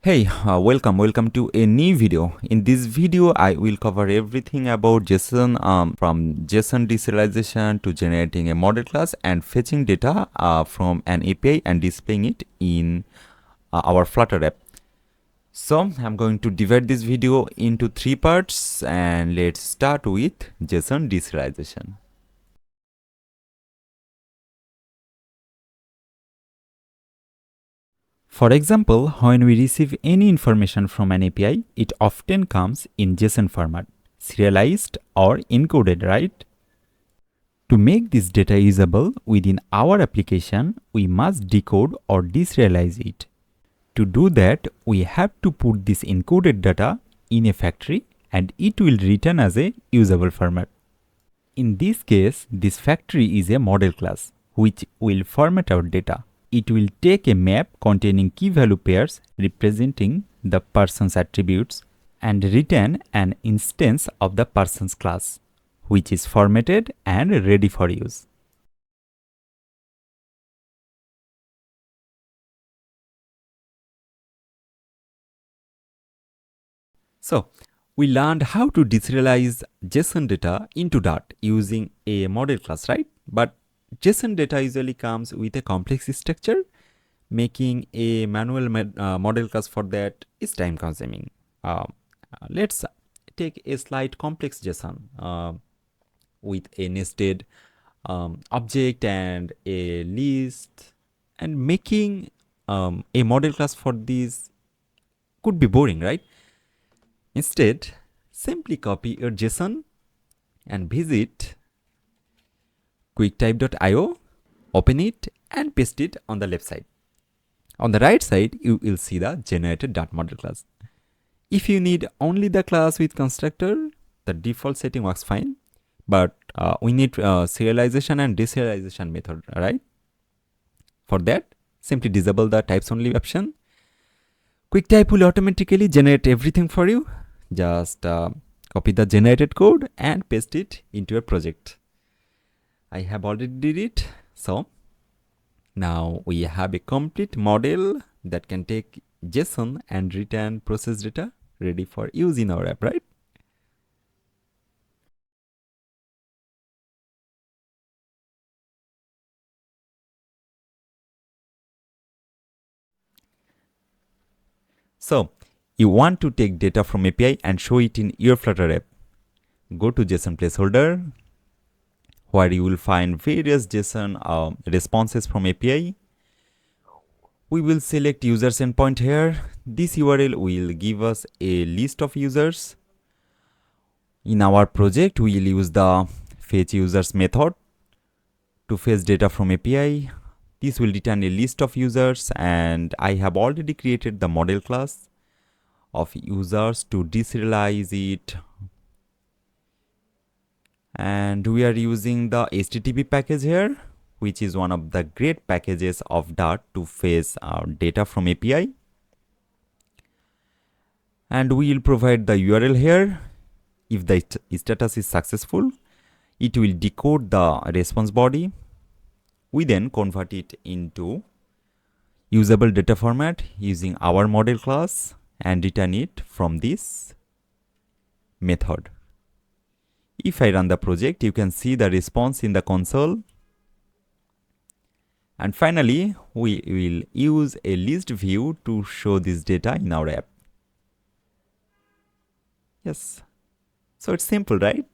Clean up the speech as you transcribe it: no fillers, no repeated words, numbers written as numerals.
Hey, welcome to a new video. In this video, I will cover everything about JSON, from JSON deserialization to generating a model class and fetching data from an API and displaying it in our Flutter app. So I'm going to divide this video into three parts, and let's start with JSON deserialization. For example, when we receive any information from an API, it often comes in JSON format, serialized or encoded, right? To make this data usable within our application, we must decode or deserialize it. To do that, we have to put this encoded data in a factory and it will return as a usable format. In this case, this factory is a model class which will format our data. It will take a map containing key value pairs representing the person's attributes and return an instance of the person's class, which is formatted and ready for use. So, we learned how to deserialize JSON data into Dart using a model class, right? But JSON data usually comes with a complex structure. Making a manual model class for that is time consuming. Let's take a slight complex JSON with a nested object and a list, and making a model class for this could be boring, right? Instead, simply copy your JSON and visit quicktype.io, open it and paste it on the left side. On the right side, you will see the generated Dart model class. If you need only the class with constructor, the default setting works fine, but we need serialization and deserialization method, right? For that, simply disable the types only option. QuickType will automatically generate everything for you. Just copy the generated code and paste it into your project. I have already did it. So now we have a complete model that can take JSON and return process data ready for use in our app, right? So you want to take data from API and show it in your Flutter app. Go to JSON placeholder, where you will find various JSON responses from API. We will select users endpoint here. This URL will give us a list of users. In our project, we will use the fetch users method to fetch data from API. This will return a list of users, and I have already created the model class of users to deserialize it. And we are using the HTTP package here, which is one of the great packages of Dart to fetch data from API. And we will provide the URL here. If the status is successful, it will decode the response body. We then convert it into usable data format using our model class and return it from this method. If I run the project, you can see the response in the console. And finally, we will use a list view to show this data in our app. Yes. So it's simple, right?